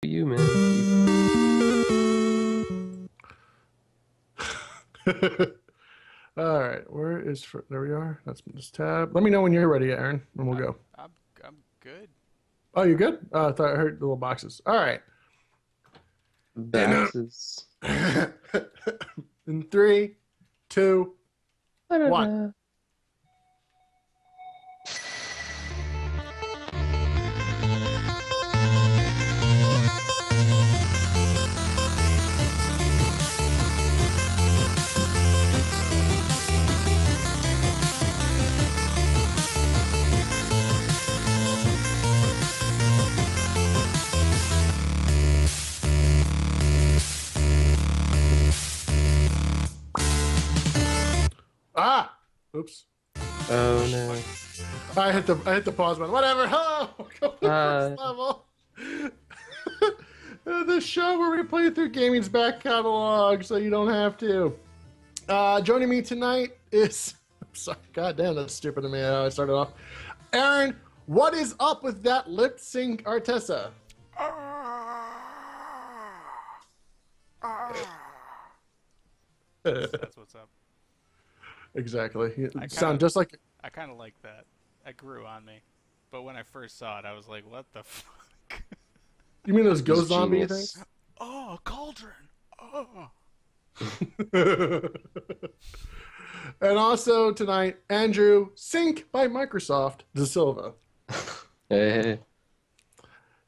You, man. All right, there we are. That's this tab. Let me know when you're ready, Aaron, and we'll I'm go. I'm I'm good. Oh, you good? I thought I heard the little boxes. All right. In, Boxes. in three, two, one. Da-da-da. Ah! Oops. Oh no. I hit the pause button. Whatever. Hello. Welcome to First Level. The show where we play through gaming's back catalog, so you don't have to. Joining me tonight is. I'm sorry. God damn, that's stupid of me. How I started off. Aaron, what is up with that lip sync, Artessa? That's what's up. Exactly. You I sound just like. I kind of like that. That grew on me. But when I first saw it, I was like, "What the fuck?" You mean those ghost He's zombie genius. things? Oh, cauldron. Oh. And also tonight, Andrew, Sync by Microsoft, DeSilva. Hey.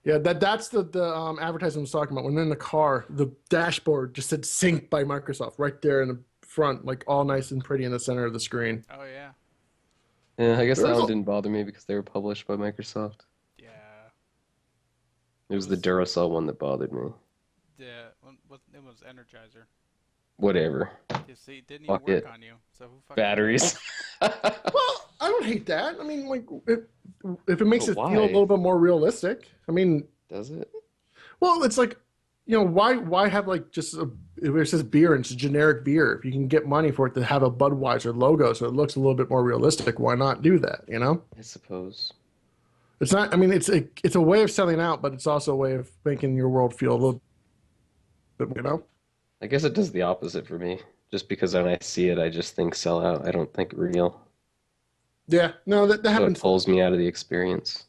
Yeah, that's the advertisement I was talking about. When they're in the car, the dashboard just said Sync by Microsoft right there in the front, like all nice and pretty in the center of the screen. Oh yeah. Yeah, I guess that There's one a- didn't bother me because they were published by Microsoft. Yeah. It was the Duracell one that bothered me. Yeah. It was Energizer. Whatever. You see, it didn't even Fuck work it. on you. So who fucking Batteries. Well, I don't hate that. I mean, like, if it makes But it feel a why? little bit more realistic. I mean, Does it? well, it's like, why have like just if it says beer and it's a generic beer? If you can get money for it to have a Budweiser logo, so it looks a little bit more realistic, why not do that? I suppose. It's not. I mean, it's a way of selling out, but it's also a way of making your world feel a little bit. I guess it does the opposite for me. Just because when I see it, I just think sell out. I don't think real. Yeah, no, that So it happens. pulls me out of the experience.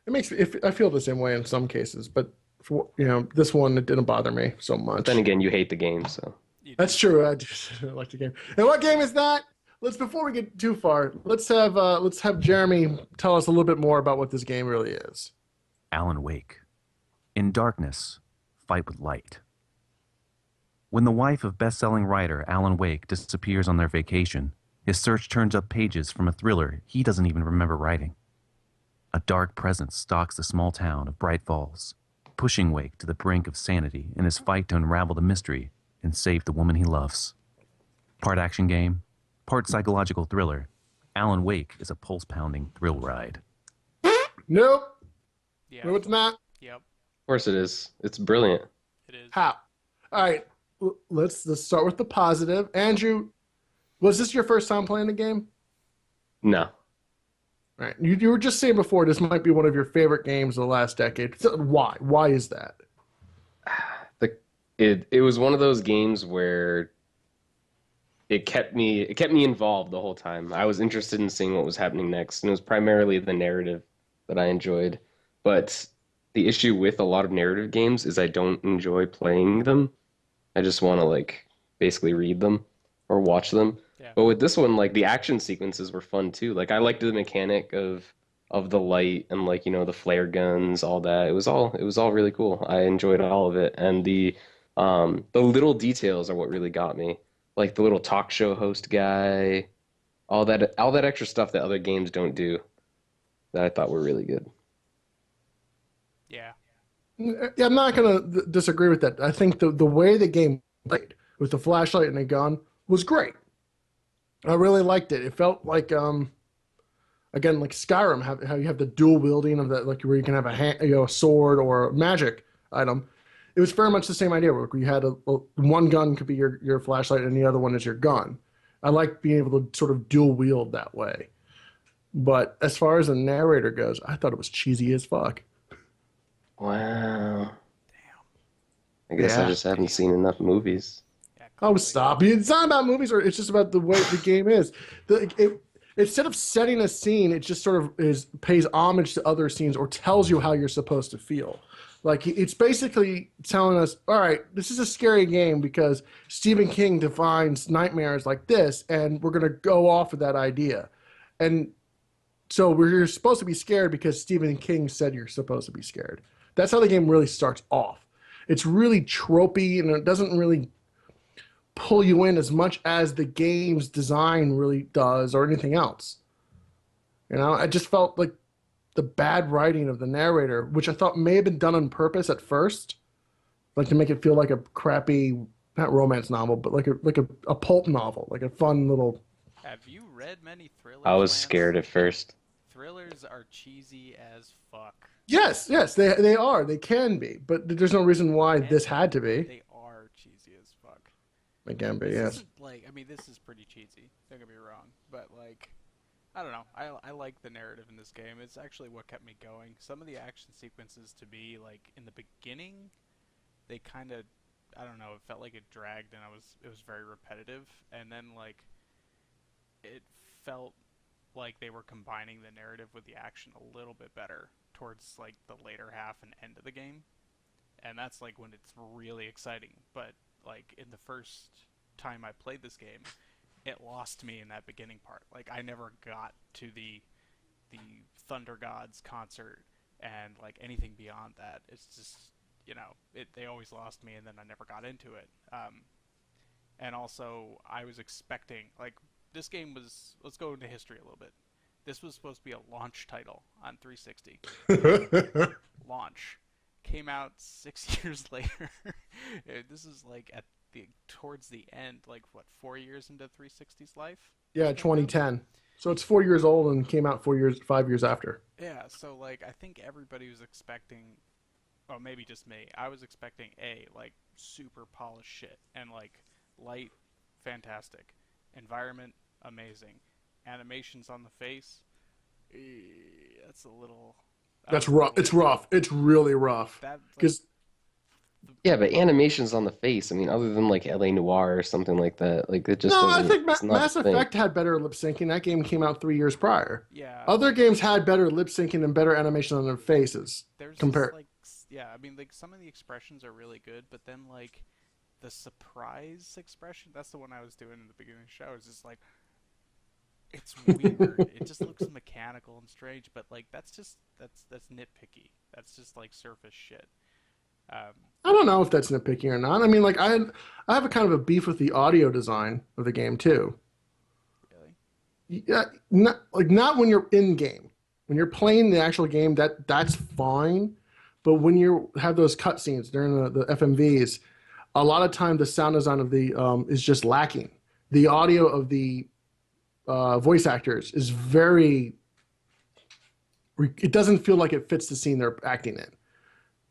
It makes me. I feel the same way in some cases, but for this one, it didn't bother me so But much. then again, you hate the game, so. You That's true. I just like the game. And what game is that? Before we get too far, let's have Jeremy tell us a little bit more about what this game really is. Alan Wake. In darkness, fight with light. When the wife of best-selling writer Alan Wake disappears on their vacation, his search turns up pages from a thriller he doesn't even remember writing. A dark presence stalks the small town of Bright Falls, pushing Wake to the brink of sanity in his fight to unravel the mystery and save the woman he loves. Part action game, part psychological thriller, Alan Wake is a pulse-pounding thrill ride. Nope. Yeah. No, it's not. Yep. Of course it is. It's brilliant. It is. How? All right. Let's start with the positive. Andrew, was this your first time playing the game? No. All right. You were just saying before this might be one of your favorite games of the last decade. So why? Why is that? It was one of those games where it kept me involved the whole time. I was interested in seeing what was happening next, and it was primarily the narrative that I enjoyed. But the issue with a lot of narrative games is I don't enjoy playing them. I just want to like basically read them or watch them. Yeah. But with this one, like the action sequences were fun too. Like I liked the mechanic of the light and like the flare guns, all that. It was all really cool. I enjoyed all of it, and the little details are what really got me. Like the little talk show host guy, all that extra stuff that other games don't do that I thought were really good. Yeah. Yeah, I'm not going to disagree with that. I think the way the game played with the flashlight and the gun was great. I really liked it. It felt like, again, like Skyrim, how you have the dual wielding of that, like where you can have a sword or a magic item. It was very much the same idea where you had one gun could be your flashlight and the other one is your gun. I like being able to sort of dual wield that way. But as far as the narrator goes, I thought it was cheesy as fuck. Wow. I guess I Yeah. just haven't seen enough movies. Yeah, Oh, clearly. stop. It's not about movies, or it's just about the way the game is. Instead of setting a scene, it just sort of pays homage to other scenes or tells you how you're supposed to feel. Like, it's basically telling us, all right, this is a scary game because Stephen King defines nightmares like this, and we're going to go off of that idea. And so we're supposed to be scared because Stephen King said you're supposed to be scared. That's how the game really starts off. It's really tropey, and it doesn't really pull you in as much as the game's design really does or anything else. You know, I just felt like the bad writing of the narrator, which I thought may have been done on purpose at first, like to make it feel like a crappy, not romance novel, but like a pulp novel, like a fun little. Have you read many thrillers? I was Lance? scared at first. Thrillers are cheesy as fuck. Yes, they are. They can be, but there's no reason why this had to be. They are cheesy as fuck. It can be, This yes. isn't like, I mean, this is pretty cheesy. Don't get me wrong, but like, I don't know. I like the narrative in this game. It's actually what kept me going. Some of the action sequences, to be like in the beginning, they kind of, I don't know. It felt like it dragged, and it was very repetitive. And then like, it felt like they were combining the narrative with the action a little bit better towards like the later half and end of the game. And that's like when it's really exciting. But like in the first time I played this game, it lost me in that beginning part. Like I never got to the Thunder Gods concert and like anything beyond that. It's just, you know, they always lost me, and then I never got into it. And also I was expecting, like, this game was, let's go into history a little bit. This was supposed to be a launch title on 360. Launch. Came out 6 years later. This is like towards the end, like what, 4 years into 360's life? Yeah, 2010. So it's 4 years old and came out 5 years after. Yeah, so like I think everybody was expecting, or maybe just me, I was expecting like super polished shit, and like light, fantastic, environment, amazing, animations on the face, that's a little. That's rough. It's rough. It's really rough. Because Yeah, but animations on the face, I mean, other than like LA Noire or something like that, like it just no, I doesn't, think it's not Mass a thing. Effect had better lip syncing. That game came out 3 years prior. Yeah. Other games had better lip syncing and better animation on their faces. There's compared. Just, like, yeah, I mean, like some of the expressions are really good, but then like the surprise expression, that's the one I was doing in the beginning of the show, is just like, it's weird. It just looks mechanical and strange, but like that's nitpicky. That's just like surface shit. I don't know if that's nitpicking or not. I mean, like I have a kind of a beef with the audio design of the game too. Really? Yeah, not when you're in game. When you're playing the actual game, that's fine. But when you have those cutscenes during the FMVs, a lot of time the sound design of the is just lacking. The audio of the voice actors is very. It doesn't feel like it fits the scene they're acting in.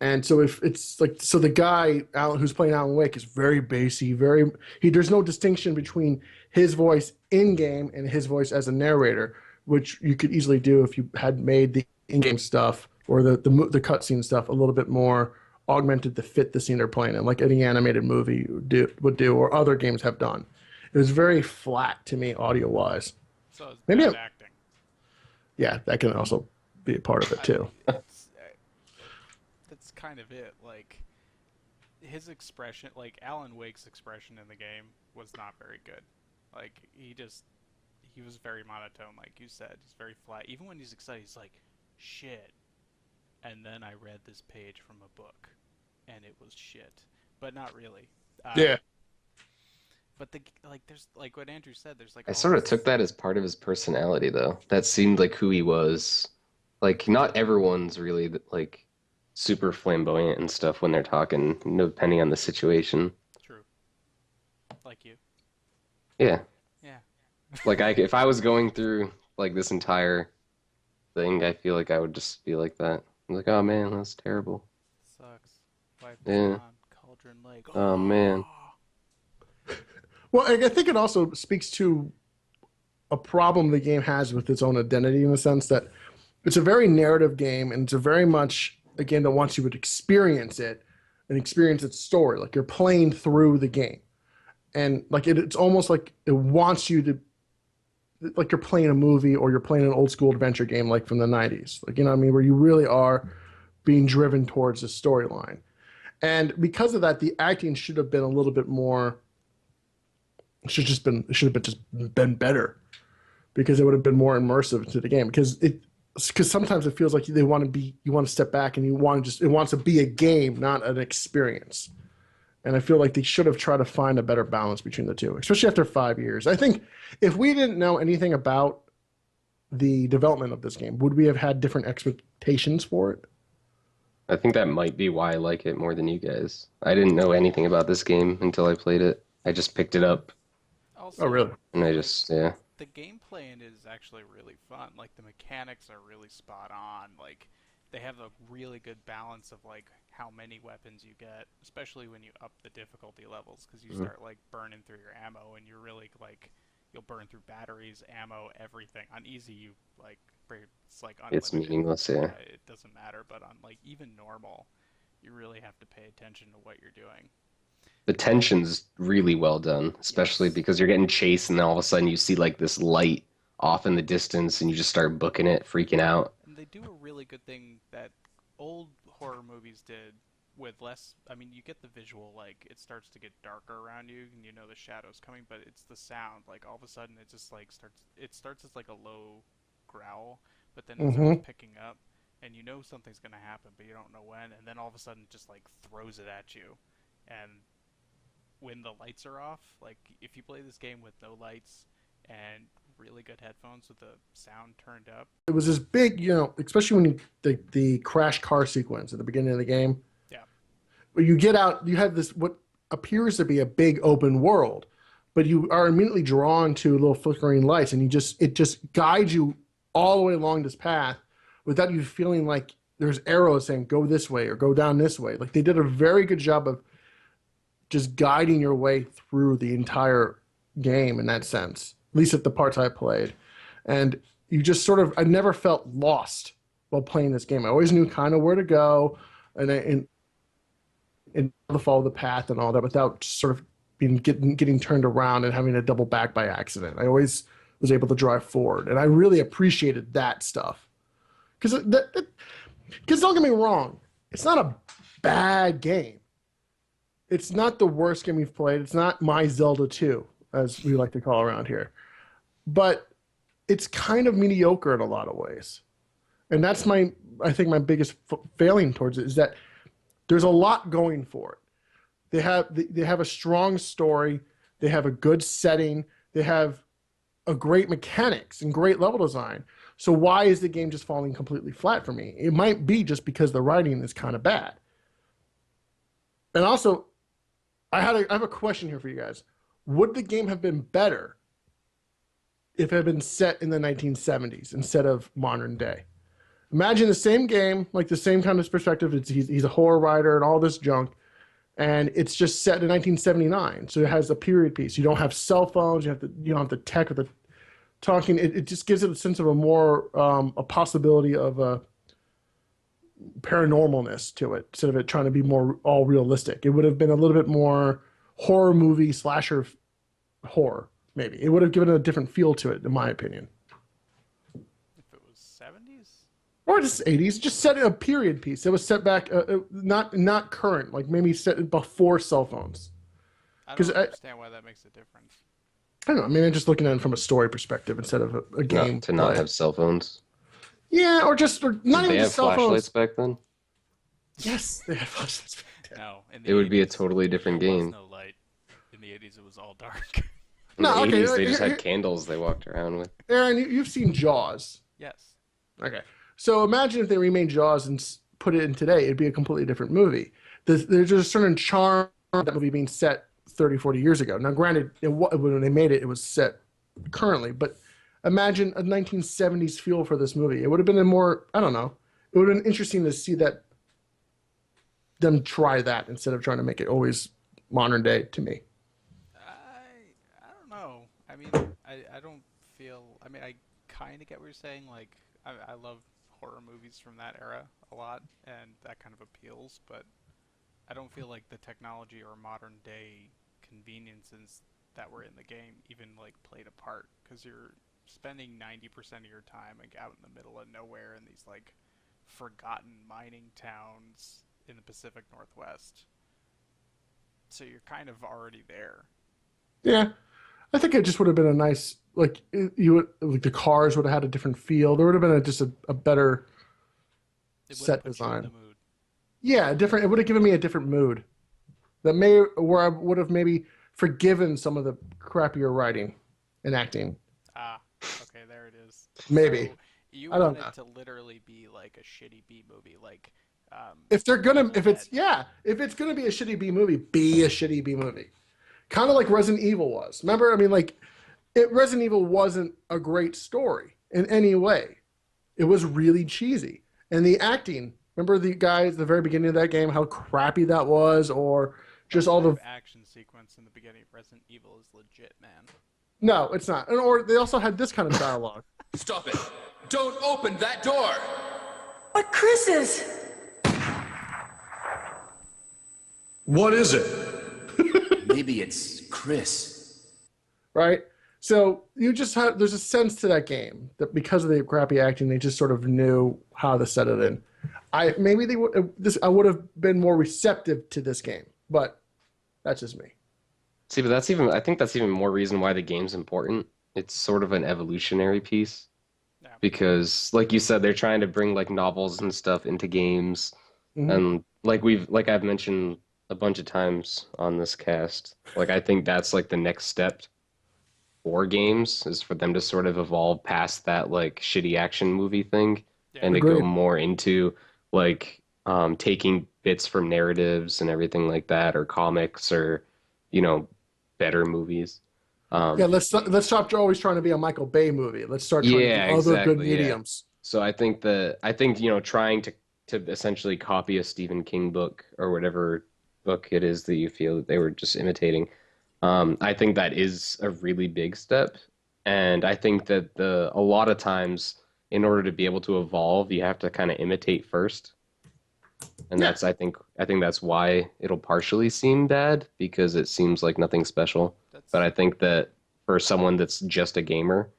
And so if it's like, so the guy Alan who's playing Alan Wake is very bassy, there's no distinction between his voice in game and his voice as a narrator, which you could easily do if you had made the in-game stuff or the cutscene stuff a little bit more augmented to fit the scene they're playing in, like any animated movie would do, or other games have done. It was very flat to me audio wise. So it's Maybe bad acting. Yeah, that can also be a part of it too. That's kind of it. Like his expression, like Alan Wake's expression in the game was not very good. Like he was very monotone, like you said. He's very flat. Even when he's excited, he's like, shit. And then I read this page from a book, and it was shit. But not really. Yeah. But there's like what Andrew said. There's like I sort of took that as part of his personality, though. That seemed like who he was. Like, not everyone's really like super flamboyant and stuff when they're talking, depending on the situation. True. Like you. Yeah. Yeah. Like if I was going through like this entire thing, I feel like I would just be like that. I'm like, oh man, that's terrible. Sucks. Wipe Yeah. on Cauldron Lake. Oh man. Well, I think it also speaks to a problem the game has with its own identity, in the sense that it's a very narrative game, and it's a very much a game that wants you to experience it and experience its story. Like you're playing through the game, and like it's almost like it wants you to, like you're playing a movie or you're playing an old school adventure game like from the 90s. Like, you know what I mean? Where you really are being driven towards the storyline. And because of that, the acting should have been a little bit more, it should have been just been better, because it would have been more immersive to the game. Because sometimes it feels like you want to step back and you want to it wants to be a game, not an experience. And I feel like they should have tried to find a better balance between the two, especially after 5 years. I think if we didn't know anything about the development of this game, would we have had different expectations for it? I think that might be why I like it more than you guys. I didn't know anything about this game until I played it. I just picked it up Oh, Also, really? and I like just, yeah. the gameplay in it is actually really fun. Like the mechanics are really spot on. Like they have a really good balance of like how many weapons you get, especially when you up the difficulty levels, because you Mhm. start like burning through your ammo, and you're really like you'll burn through batteries, ammo, everything. On easy, you like it's like It's unlimited. meaningless, yeah. It doesn't matter, but on like even normal, you really have to pay attention to what you're doing. The tension's really well done, especially Yes. because you're getting chased and then all of a sudden you see like this light off in the distance and you just start booking it, freaking out. And they do a really good thing that old horror movies did with less. I mean, you get the visual, like it starts to get darker around you, and you know the shadows coming, but it's the sound. Like all of a sudden, it just like starts. It starts as like a low growl, but then it starts Mm-hmm. picking up, and you know something's gonna happen, but you don't know when. And then all of a sudden, it just like throws it at you, and when the lights are off, like if you play this game with no lights and really good headphones with the sound turned up. It was this big, especially when the crash car sequence at the beginning of the game, Yeah. where you get out, you have this what appears to be a big open world, but you are immediately drawn to little flickering lights, and it just guides you all the way along this path without you feeling like there's arrows saying go this way or go down this way. Like they did a very good job of just guiding your way through the entire game in that sense, at least at the parts I played. And you just sort of, I never felt lost while playing this game. I always knew kind of where to go, and to follow the path and all that without sort of getting turned around and having to double back by accident. I always was able to drive forward, and I really appreciated that stuff. Because don't get me wrong, it's not a bad game. It's not the worst game we've played. It's not my Zelda 2, as we like to call around here. But it's kind of mediocre in a lot of ways. And that's I think my biggest failing towards it is that there's a lot going for it. They have a strong story. They have a good setting. They have a great mechanics and great level design. So why is the game just falling completely flat for me? It might be just because the writing is kind of bad. And also, I have a question here for you guys. Would the game have been better if it had been set in the 1970s instead of modern day? Imagine the same game, like the same kind of perspective. He's a horror writer and all this junk, and it's just set in 1979. So it has a period piece. You don't have cell phones. You don't have the tech or the talking. It just gives it a sense of a possibility of a paranormalness to it instead of it trying to be more all realistic. It would have been a little bit more horror movie slasher horror, maybe. It would have given it a different feel to it, in my opinion. If it was 70s? Or just 80s, just set in a period piece. It was set back, not current, like maybe set before cell phones. I Because don't understand why that makes a difference. I don't know. I mean, I'm just looking at it from a story perspective instead of a game Not to not play. have cell phones. Yeah, or not Did even they have just cell flashlights phones. back then? Yes, they have flashlights. No, in the It would be a 80s, totally different there was game. no light. In the 80s, it was all dark. In the No, okay, 80s, they just here- had candles they walked around with. Aaron, you've seen Jaws. Yes. Okay. So imagine if they remade Jaws and put it in today, it'd be a completely different movie. There's a certain charm of that movie being set 30, 40 years ago. Now, granted, when they made it, it was set currently, but imagine a 1970s feel for this movie. It would have been I don't know, it would have been interesting to see them try that instead of trying to make it always modern day to me. I don't know. I mean, I don't feel. I mean, I kind of get what you're saying. Like, I love horror movies from that era a lot, and that kind of appeals. But I don't feel like the technology or modern day conveniences that were in the game even like played a part, because you're spending 90% of your time like out in the middle of nowhere in these like forgotten mining towns in the Pacific Northwest. So you're kind of already there. Yeah, I think it just would have been a nice like you would like the cars would have had a different feel. There would have been just a better It would have set put you in the design. mood. Yeah, different. It would have given me a different mood where I would have maybe forgiven some of the crappier writing and acting. Ah, okay, there it is. Maybe. So you I don't want know. it to literally be like a shitty B movie, like If they're gonna, Evil if Dead. it's yeah, if it's gonna be a shitty B movie, be a shitty B movie. Kind of like Resident Evil was. Remember, I mean, like, Resident Evil wasn't a great story in any way. It was really cheesy, and the acting. Remember the guys at the very beginning of that game, how crappy that was, or That just all kind the. of action sequence in the beginning of Resident Evil is legit, man. No, it's not. And or they also had this kind of dialogue. Stop it! Don't open that door! But Chris is. What is it? Maybe it's Chris. Right? So you just have there's a sense to that game that because of the crappy acting, they just sort of knew how to set it in. I would have been more receptive to this game, but that's just me. See, but I think that's even more reason why the game's important. It's sort of an evolutionary piece Yeah. because, like you said, they're trying to bring like novels and stuff into games, Mhm. and like I've mentioned a bunch of times on this cast, like I think that's like the next step for games is for them to sort of evolve past that like shitty action movie thing Yeah. and to go Agreed. more into like taking bits from narratives and everything like that or comics or you know better movies. Yeah, Um, let's stop always trying to be a Michael Bay movie. Let's start trying to do yeah, other good exactly. Yeah. mediums. So I think trying to essentially copy a Stephen King book or whatever book it is that you feel that they were just imitating. I think that is a really big step, and I think that a lot of times in order to be able to evolve, you have to kind of imitate first, and Yeah. I think that's why it'll partially seem bad because it seems like nothing special. That's But I think that for someone that's just a gamer,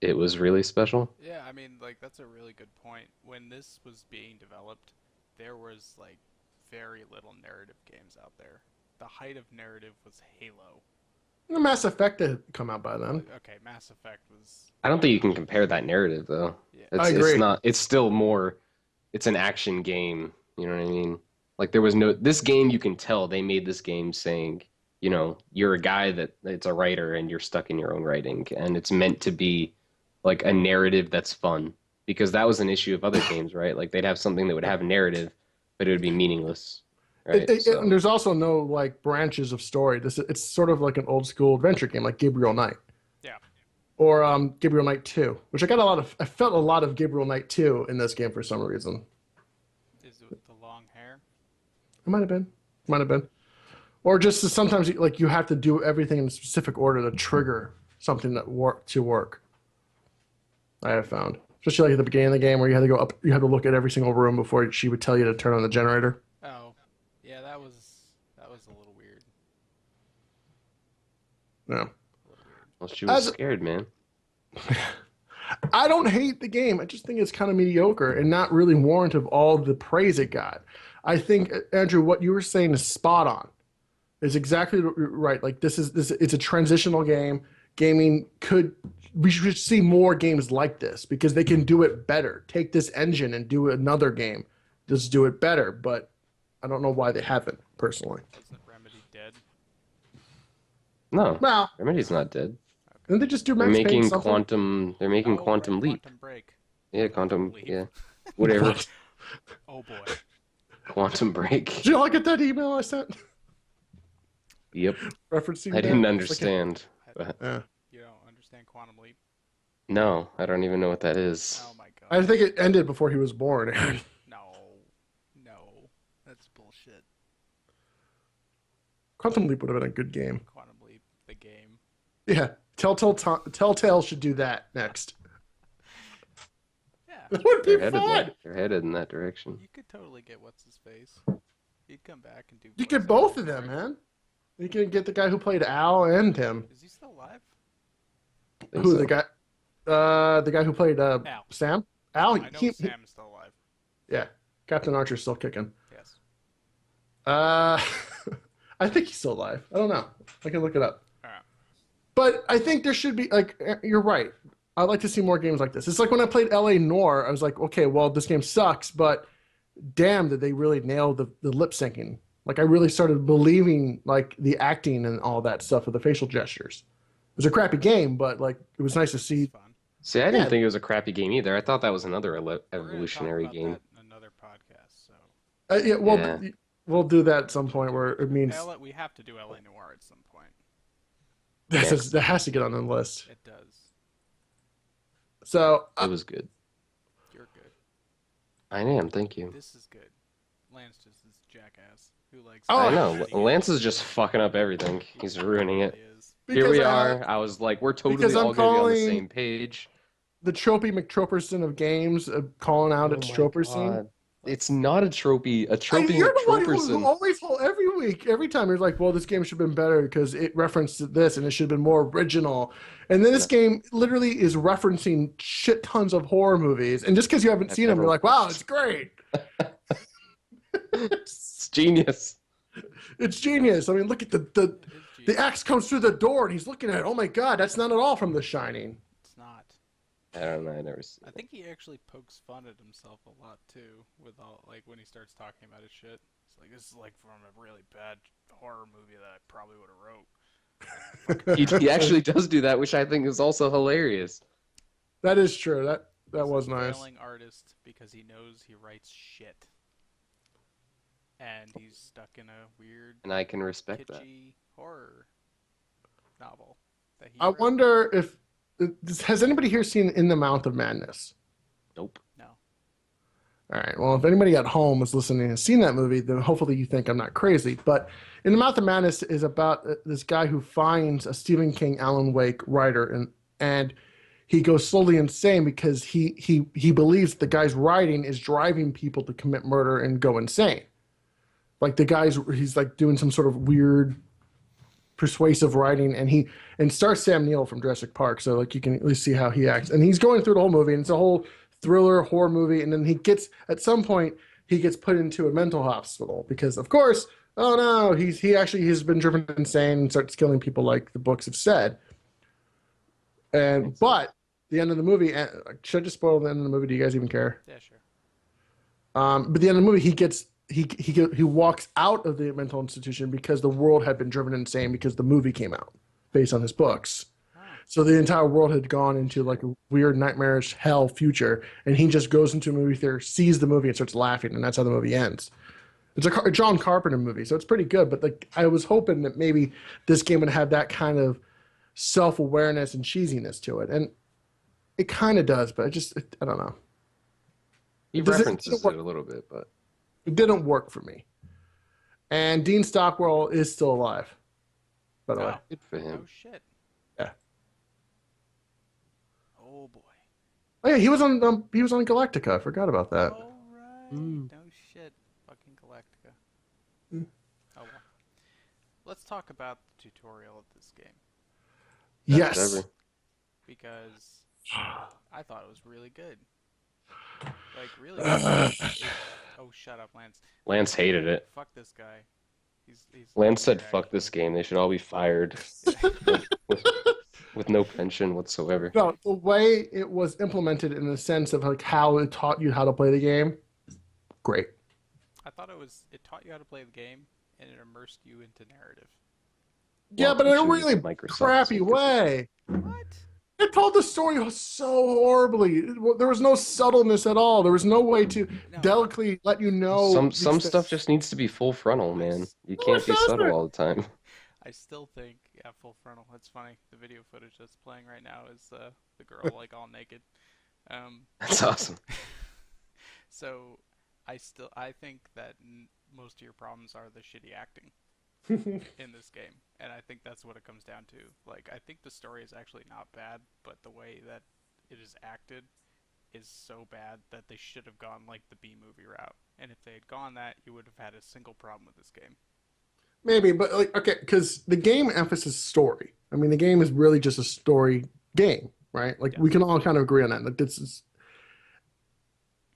it was really special. Yeah, I mean, like that's a really good point. When this was being developed, there was like very little narrative games out there. The height of narrative was Halo. Mass Effect had come out by then. Okay, Mass Effect was. I don't think you can compare that narrative though. Yeah. I agree. It's not. It's still more. It's an action game. You know what I mean? Like there was no this game. You can tell they made this game saying, you're a guy it's a writer and you're stuck in your own writing, and it's meant to be like a narrative that's fun because that was an issue of other games, right? Like they'd have something that would have a narrative, but it would be meaningless, right? And there's also no like branches of story. It's sort of like an old school adventure game, like Gabriel Knight. Yeah. Or Gabriel Knight 2, which I felt a lot of Gabriel Knight 2 in this game for some reason. Is it the long hair? It might have been, or just sometimes you have to do everything in a specific order to trigger something that work. I have found, especially like at the beginning of the game where you had to go up, you had to look at every single room before she would tell you to turn on the generator. Oh, yeah, that was a little weird. No, A little weird. Well, she was As- scared, man. I don't hate the game. I just think it's kind of mediocre and not really warrant of all the praise it got. I think Andrew, what you were saying is spot on. It's exactly right. Like this. It's a transitional game. We should see more games like this because they can do it better. Take this engine and do another game. Just do it better. But I don't know why they haven't personally. Wasn't Remedy dead? No, Well, Remedy's not dead. didn't they just do They're Max Payne making something? quantum. They're making Oh, Quantum right, Leap. Quantum Break. Yeah, Quantum. Leap. Yeah, whatever. Oh boy. Quantum Break. Did you all get that email I sent Yep. referencing? I that? didn't It's understand. I- But Yeah. You don't understand Quantum Leap? no, I don't even know what that is. Oh my god. I think it ended before he was born. No, that's bullshit. Quantum Leap would have been a good game. Quantum Leap, the game. Yeah, Telltale should do that next. Yeah, That would be They're headed. fun. They're headed in that direction. you could totally get what's his face. He'd come back and do. You get both of them, man. You can get the guy who played Al and him. Is he still alive? Who so. the guy? The guy who played Al. Sam. Al. I know Sam is still alive. Yeah, Captain Archer's still kicking. Yes. I think he's still alive. I don't know. I can look it up. All right. But I think there should be, like, you're right. I'd like to see more games like this. It's like when I played LA Noire, I was like, okay, well, this game sucks, but damn, did they really nail the lip syncing. Like, I really started believing, like, the acting and all that stuff with the facial gestures. It was a crappy game, but, like, it was nice to see. It's fun. See, I didn't think it was a crappy game either. I thought that was another evolutionary We're gonna game. talk about that in another podcast. So. Yeah, well, we'll do that at some point where it means We have to do LA Noire at some point. that has to get on the list. It does. So It was good. You're good. I am, thank you. This is good. Lance just is jackass who likes. Oh, I know. Lance is just fucking up everything. He's ruining it. Here we are. I was like, we're totally all going to be on the same page. The tropey McTroperson of games, calling out its troper scene. It's not a tropey. A tropey You're the one who McTroperson. always, every week, every time, you're like, well, this game should have been better because it referenced this and it should have been more original. And then this game literally is referencing shit tons of horror movies. And just because you haven't seen them, you're like, wow, it's great. It's genius. It's genius. I mean, look at the axe comes through the door and he's looking at it. Oh my God, that's not at all from The Shining. It's not. I don't know. I never seen I think he actually pokes fun at himself a lot too, with all like when he starts talking about his shit. It's like, this is like from a really bad horror movie that I probably would have wrote. He actually does do that, which I think is also hilarious. That is true. That He's was a nice. failing artist because he knows he writes shit, and he's stuck in a weird, And I can respect that. kitschy horror novel. That he I wrote. wonder if has anybody here seen In the Mouth of Madness? Nope. No. All right. Well, if anybody at home is listening and has seen that movie, then hopefully you think I'm not crazy. But In the Mouth of Madness is about this guy who finds a Stephen King, Alan Wake writer, and he goes slowly insane because he believes the guy's writing is driving people to commit murder and go insane. Like he's like doing some sort of weird persuasive writing, and stars Sam Neill from Jurassic Park, so like you can at least see how he acts. And he's going through the whole movie, and it's a whole thriller horror movie. And then at some point he gets put into a mental hospital because, of course, oh no, he actually has been driven insane and starts killing people, like the books have said. But the end of the movie, should I just spoil the end of the movie? Do you guys even care? Yeah, sure. But the end of the movie, he walks out of the mental institution because the world had been driven insane because the movie came out based on his books. So the entire world had gone into like a weird nightmarish hell future, and he just goes into a movie theater, sees the movie, and starts laughing, and that's how the movie ends. It's a John Carpenter movie, so it's pretty good. But like, I was hoping that maybe this game would have that kind of self-awareness and cheesiness to it, and it kind of does. But I don't know. He references it a little bit, but it didn't work for me. And Dean Stockwell is still alive, by the way. good for him. Oh shit. Yeah. Oh boy. Oh yeah, he was on Galactica. I forgot about that. All right. No shit. Fucking Galactica. Oh well. Let's talk about the tutorial of this game Yes. Whatever. because I thought it was really good. Like really. Good. Oh, shut up, Lance. Lance hated it. Fuck this guy. He's Lance said, "Fuck this game. They should all be fired with no pension whatsoever." No, the way it was implemented in the sense of like how it taught you how to play the game, great. I thought it taught you how to play the game and it immersed you into narrative. Yeah, but in a Welcome to really Microsoft crappy Secret. way. What? It told the story so horribly. There was no subtleness at all. There was no way to delicately let you know. Some stuff just needs to be full frontal, man. You can't be subtle all the time. I still think, yeah, full frontal. That's funny. The video footage that's playing right now is the girl like all naked. That's awesome. So I think that most of your problems are the shitty acting in this game, and I think that's what it comes down to. Like, I think the story is actually not bad, but the way that it is acted is so bad that they should have gone like the B movie route. And if they had gone that, you would have had a single problem with this game. Maybe, but like, okay, because the game emphasizes story. I mean, the game is really just a story game, right? Like, we can all kind of agree on that. Like, this is,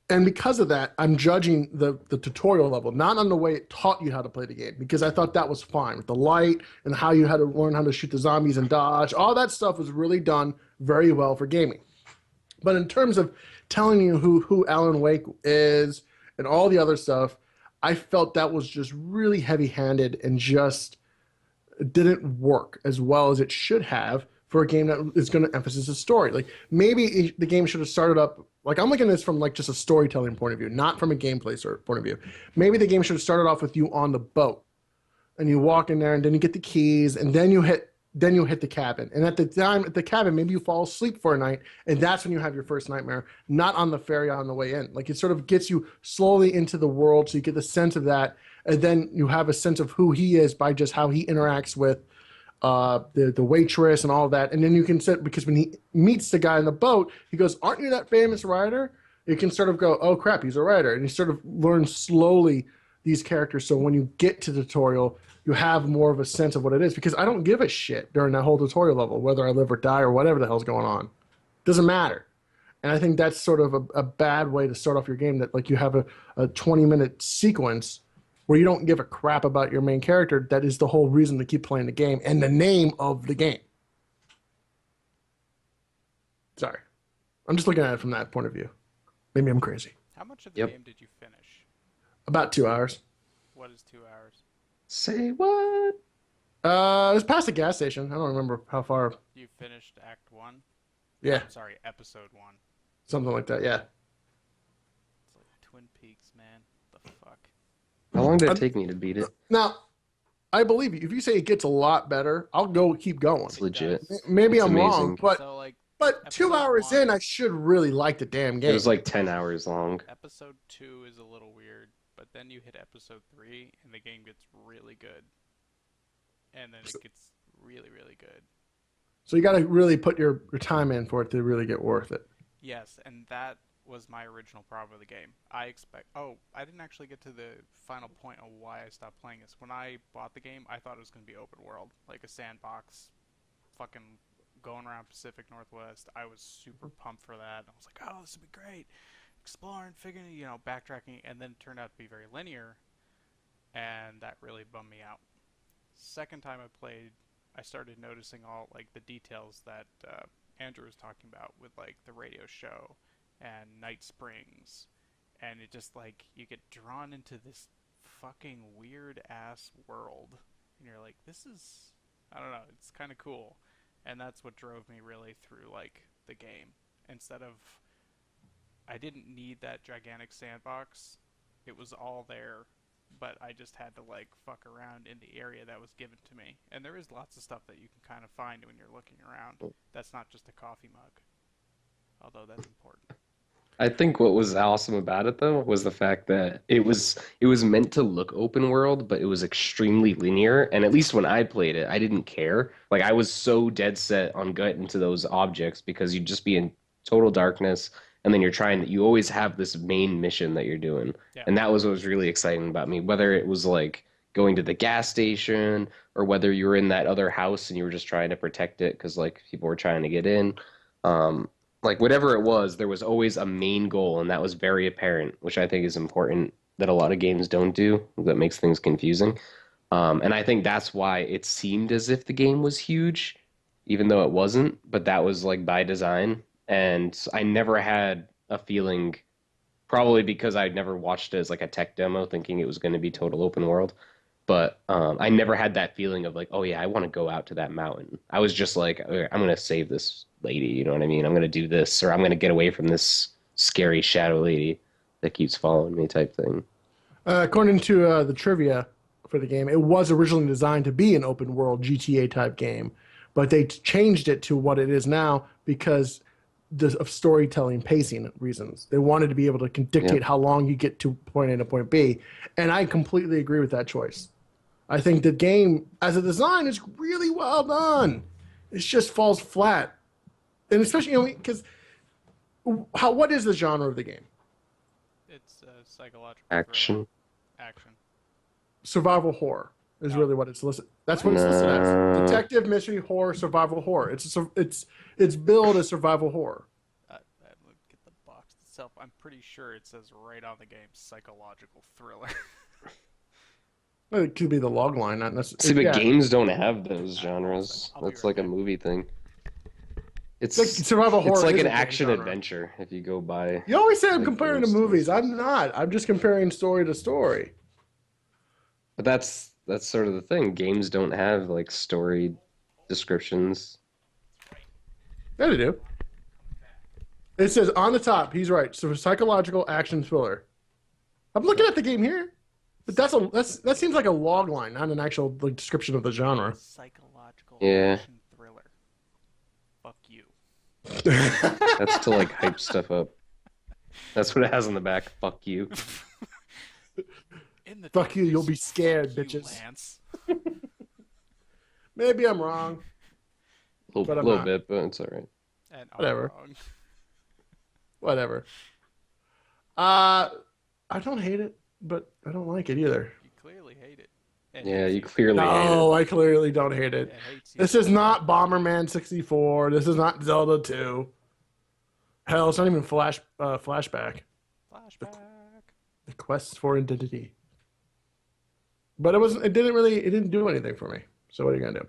and because of that, I'm judging the tutorial level, not on the way it taught you how to play the game, because I thought that was fine with the light and how you had to learn how to shoot the zombies and dodge. All that stuff was really done very well for gaming. But in terms of telling you who Alan Wake is and all the other stuff, I felt that was just really heavy-handed and just didn't work as well as it should have for a game that is going to emphasize the story. Like, maybe the game should have started up, like, I'm looking at this from like just a storytelling point of view, not from a gameplay point of view. Maybe the game should have started off with you on the boat and you walk in there and then you get the keys and then you hit the cabin. And at the time at the cabin, maybe you fall asleep for a night and that's when you have your first nightmare, not on the ferry on the way in. Like, it sort of gets you slowly into the world so you get the sense of that. And then you have a sense of who he is by just how he interacts with the waitress and all that. And then you can set, because when he meets the guy in the boat, he goes, "Aren't you that famous writer?" You can sort of go, "Oh crap, he's a writer." And you sort of learn slowly these characters. So when you get to the tutorial, you have more of a sense of what it is, because I don't give a shit during that whole tutorial level, whether I live or die or whatever the hell's going on. Doesn't matter. And I think that's sort of a bad way to start off your game, that like you have a 20-minute sequence where you don't give a crap about your main character. That is the whole reason to keep playing the game and the name of the game. Sorry. I'm just looking at it from that point of view. Maybe I'm crazy. How much of the game did you finish? About 2 hours. What is 2 hours? Say what? It was past the gas station. I don't remember how far. You finished Act 1? Yeah. Sorry, Episode 1. Something like that, yeah. It's like Twin Peaks, man. The fuck? How long did it take me to beat it? Now, I believe you. If you say it gets a lot better, I'll keep going. It's legit. Maybe It's I'm amazing. wrong, but So, like, 2 hours in, I should really like the damn game. It was like 10 hours long. Episode 2 is a little weird, but then you hit Episode 3, and the game gets really good. And then it gets really, really good. So you got to really put your time in for it to really get worth it. Yes, and that was my original problem with the game. I didn't actually get to the final point of why I stopped playing this. When I bought the game, I thought it was going to be open world, like a sandbox, fucking going around Pacific Northwest. I was super pumped for that. I was like, oh, this would be great. Exploring, figuring, backtracking, and then it turned out to be very linear, and that really bummed me out. Second time I played, I started noticing all like the details that Andrew was talking about with like the radio show and Night Springs, and it just like you get drawn into this fucking weird ass world, and you're like, this is, I don't know, it's kind of cool, and that's what drove me really through like the game. Instead of, I didn't need that gigantic sandbox, it was all there. But I just had to like fuck around in the area that was given to me. And there is lots of stuff that you can kind of find when you're looking around. That's not just a coffee mug. Although that's important. I think what was awesome about it though was the fact that it was meant to look open world, but it was extremely linear. And at least when I played it, I didn't care. Like, I was so dead set on getting to those objects because you'd just be in total darkness. And then you always have this main mission that you're doing. Yeah. And that was what was really exciting about me, whether it was like going to the gas station or whether you were in that other house and you were just trying to protect it because like people were trying to get in. Like whatever it was, there was always a main goal, and that was very apparent, which I think is important that a lot of games don't do. That makes things confusing. And I think that's why it seemed as if the game was huge, even though it wasn't, but that was like by design. And I never had a feeling, probably because I'd never watched it as like a tech demo thinking it was going to be total open world. But I never had that feeling of like, oh yeah, I want to go out to that mountain. I was just like, okay, I'm going to save this lady, you know what I mean? I'm going to do this, or I'm going to get away from this scary shadow lady that keeps following me type thing. According to the trivia for the game, it was originally designed to be an open world GTA type game, but they changed it to what it is now because of storytelling pacing reasons. They wanted to be able to dictate how long you get to point A to point B, and I completely agree with that choice. I think the game as a design is really well done. It just falls flat, and especially because What is the genre of the game? It's psychological Action. thriller. Action. Survival horror is really what it's listed. That's what it's listed as. No. Detective, mystery, horror, survival horror. It's billed as survival horror. Look at the box itself. I'm pretty sure it says right on the game, psychological thriller. Well, it could be the log line, not See, necessarily. but games don't have those genres. I'll be That's right like a back. movie thing. It's Like survival horror. it's like is an a game action genre. adventure if you go by. You always say I'm like, comparing to those movies. things. I'm not. I'm just comparing story to story. But that's sort of the thing. Games don't have like story descriptions. Yeah, they do. It says on the top. He's right. So psychological action thriller. I'm looking at the game here, but that seems like a log line, not an actual like, description of the genre. Psychological Yeah. action thriller. Fuck you. That's to like hype stuff up. That's what it has on the back. Fuck you. In the Fuck you, you'll be darkness, scared, fuck you, bitches. Lance. Maybe I'm wrong. A But I'm little not. bit, but it's all right. And I'm Whatever. wrong. Whatever. I don't hate it, but I don't like it either. You clearly hate it. It Yeah, hates you clearly hate No, I clearly don't hate it. It hates you. This is not Bomberman 64. This is not Zelda 2. Hell, it's not even Flashback. Flashback. The Quest for Identity. But it didn't do anything for me. So what are you gonna do?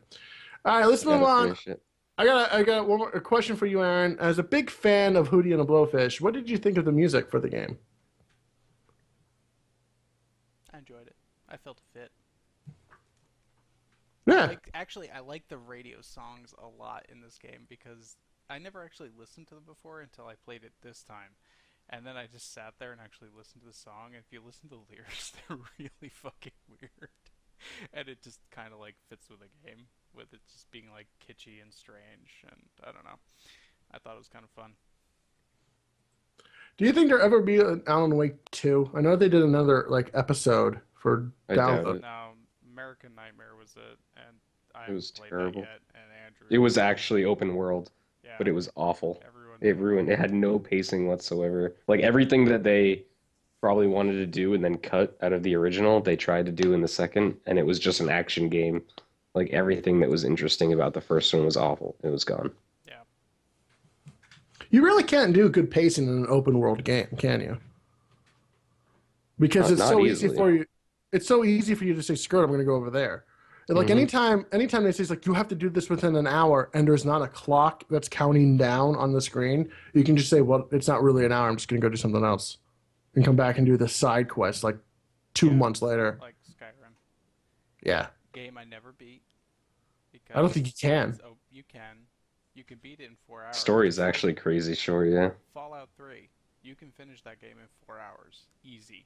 All right, let's move Gotta on. finish it. I got one more a question for you, Aaron. As a big fan of Hootie and the Blowfish, what did you think of the music for the game? I enjoyed it. I felt it fit. Yeah. I like the radio songs a lot in this game because I never actually listened to them before until I played it this time. And then I just sat there and actually listened to the song. And if you listen to the lyrics, they're really fucking weird. And it just kind of like fits with the game, with it just being like kitschy and strange. And I don't know. I thought it was kind of fun. Do you think there'll ever be an Alan Wake 2? I know they did another like episode for I doubt download. it. No, American Nightmare was it, and I It was haven't played terrible. that yet. And Andrew, It was actually open world, yeah, but it was awful. everyone. It ruined. It had no pacing whatsoever. Like everything that they probably wanted to do and then cut out of the original, they tried to do in the second, and it was just an action game. Like everything that was interesting about the first one was awful. It was gone. Yeah, You really can't do good pacing in an open world game, can you? Because it's Not so easy easily. for you. It's so easy for you to say, "Screw it, I'm going to go over there." And like Mhm. anytime they say like you have to do this within an hour, and there's not a clock that's counting down on the screen, you can just say, "Well, it's not really an hour. I'm just going to go do something else," and come back and do the side quest like 2 months later. like Skyrim. Yeah, Game I never beat. Because I don't think you can. Oh, you can. You can beat it in 4 hours. Story is actually crazy short. Yeah. Fallout 3. You can finish that game in 4 hours. Easy.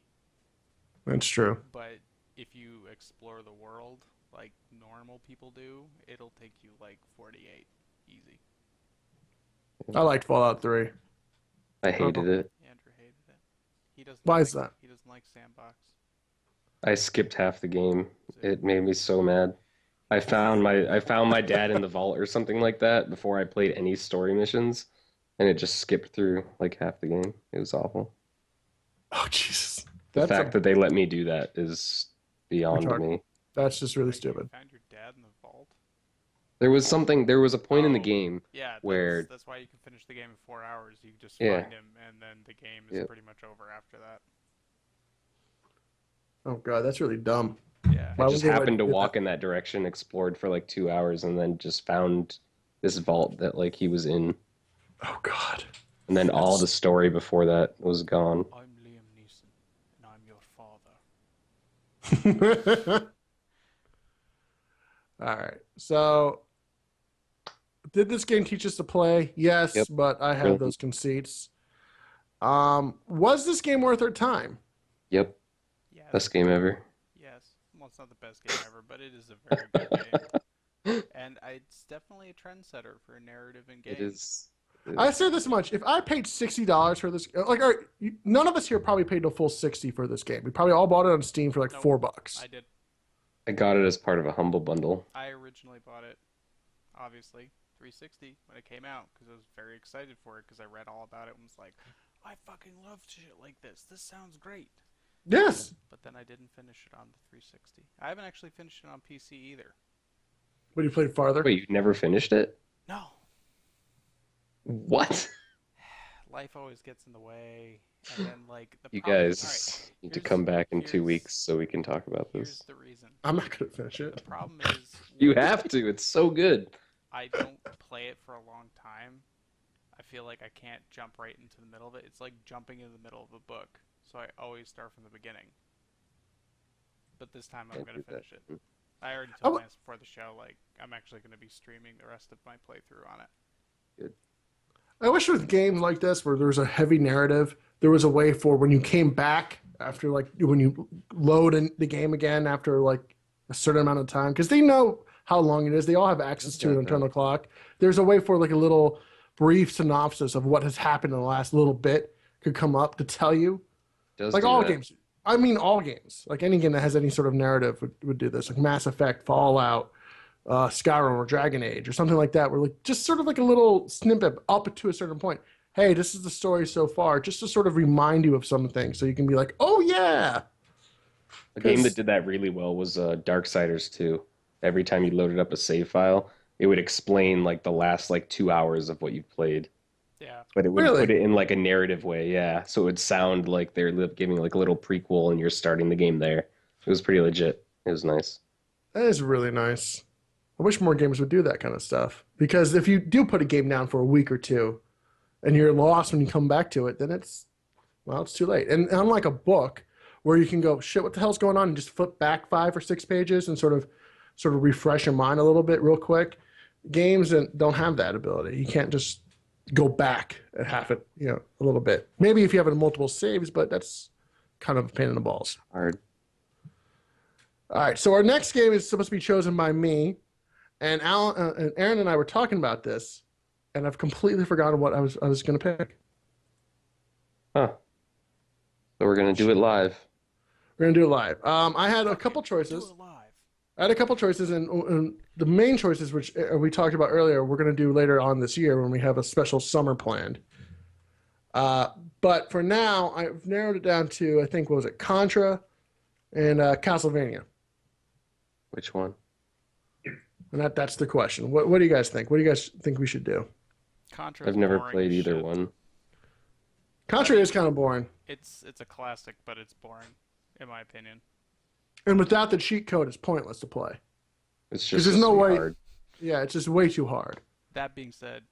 That's true. But if you explore the world like normal people do, it'll take you like 48. Easy. I liked Fallout 3. I hated it. Andrew hated it. He doesn't Why like, is that? He doesn't like sandbox. I skipped half the game. It made me so mad. I found my dad in the vault or something like that before I played any story missions, and it just skipped through like half the game. It was awful. Oh Jesus, The fact that they let me do that is beyond Retarded. me. that's just really You stupid. found your dad in the vault? There was a point in the Oh, game Yeah, where that's why you can finish the game in 4 hours. You just Yeah. find him, and then the game is Yep. pretty much over after that. Oh God, that's really dumb. Yeah. Why I would just they let happened to you do walk that? in that direction, explored for like 2 hours, and then just found this vault that like he was in, Oh God. and then all the story before that was gone. I'm Liam Neeson, and I'm your father. All right. So, did this game teach us to play? Yes, Yep. but I have Really. those conceits. Was this game worth our time? Yep, Yes. best game ever. Yes. Well, it's not the best game ever, but it is a very good game. And it's definitely a trendsetter for narrative in games. It is. I say this much: if I paid $60 for this, like, all right, none of us here probably paid the full 60 for this game. We probably all bought it on Steam for like Nope. $4. I did. I got it as part of a humble bundle. I originally bought it, obviously. 360 when it came out because I was very excited for it because I read all about it and was like, I fucking love shit like this. This sounds great. Yes. But then I didn't finish it on the 360. I haven't actually finished it on PC either. But you played farther? Wait, you never finished it? No. What? Life always gets in the way. And then, like, the You problem... guys Alright, need to come back in 2 here's- weeks so we can talk about Here's this. the reason. I'm not going to finish The it. problem is... You have to. It's so good. I don't play it for a long time. I feel like I can't jump right into the middle of it. It's like jumping in the middle of a book. So I always start from the beginning. But this time I'm Can't going to do that. finish it. I already Oh. told Lance before the show, like, I'm actually going to be streaming the rest of my playthrough on it. I wish with games like this where there's a heavy narrative, there was a way for when you came back after, like, when you load in the game again after, like, a certain amount of time, because they know how long it is. They all have access to an internal clock. There's a way for, like, a little brief synopsis of what has happened in the last little bit could come up to tell you. Does Like do all that. games. I mean, all games. Like any game that has any sort of narrative would do this. Like Mass Effect, Fallout, Skyrim, or Dragon Age, or something like that. Where like just sort of like a little snippet up to a certain point. Hey, this is the story so far, just to sort of remind you of something, so you can be like, oh yeah. A game that did that really well was Darksiders 2. Every time you loaded up a save file, it would explain like the last like 2 hours of what you've played. Yeah. But it would Really? put it in like a narrative way, yeah. So it would sound like they're giving like a little prequel and you're starting the game there. It was pretty legit. It was nice. That is really nice. I wish more games would do that kind of stuff. Because if you do put a game down for a week or two, and you're lost when you come back to it, then it's too late. And unlike a book, where you can go, shit, what the hell's going on, and just flip back 5 or 6 pages and sort of refresh your mind a little bit real quick. Games don't have that ability. You can't just go back and half it, a little bit. Maybe if you have multiple saves, but that's kind of a pain in the balls. Hard. All right, so our next game is supposed to be chosen by me, and and Aaron and I were talking about this, and I've completely forgotten what I was going to pick. Huh. So we're gonna do it live. We're going to do it live. I had a couple choices. Do it live. I had a couple choices, and the main choices, which we talked about earlier, we're going to do later on this year when we have a special summer planned. But for now, I've narrowed it down to, I think, what was it, Contra and Castlevania. Which one? And that's the question. What do you guys think? What do you guys think we should do? Contra. I've never played either one. Contra is kind of boring. It's a classic, but it's boring, in my opinion. And without the cheat code, it's pointless to play. It's 'Cause just there's no so way- hard. Yeah, it's just way too hard. That being said,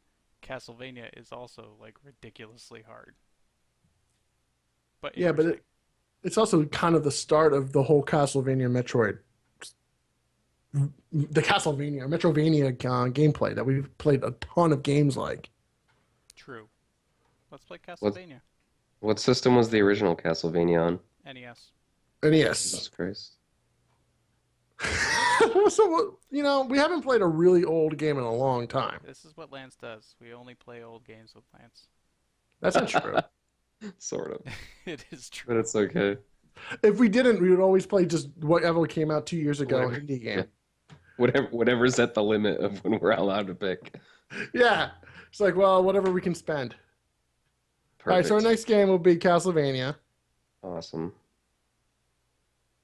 Castlevania is also like ridiculously hard. But Yeah, but interesting. it's also kind of the start of the whole Castlevania Metroid. The Castlevania, Metrovania gameplay that we've played a ton of games like. True. Let's play Castlevania. What system was the original Castlevania on? NES. And yes. Jesus Christ. So, we haven't played a really old game in a long time. This is what Lance does. We only play old games with Lance. That's not true. Sort of. It is true. But it's okay. If we didn't, we would always play just whatever came out 2 years ago, Whatever. indie game. Whatever's at the limit of when we're allowed to pick. Yeah. It's like, well, whatever we can spend. All right, so our Perfect. next game will be Castlevania. Awesome.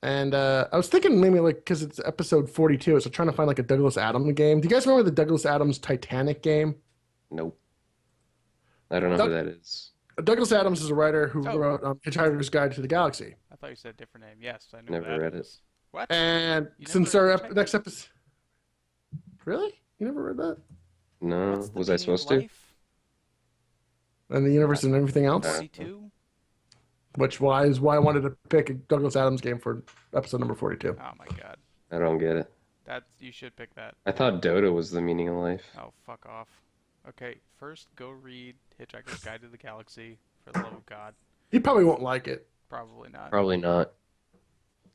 And I was thinking maybe because it's episode 42, so trying to find like a Douglas Adams game. Do you guys remember the Douglas Adams Titanic game? Nope. I don't know who that is. Douglas Adams is a writer who Oh. wrote Hitchhiker's Guide to the Galaxy. I thought you said a different name. Yes, I knew Never that read it. is. What? And You since never our read next episode... Really? You never read that? No. What's the Was I meaning of supposed to? life? And the universe and everything else? 42? Which is why I wanted to pick a Douglas Adams game for episode number 42. Oh my god. I don't get it. You should pick that. I thought Dota was the meaning of life. Oh, fuck off. Okay, first go read Hitchhiker's Guide to the Galaxy, for the love of God. He probably won't like it. Probably not. Probably not.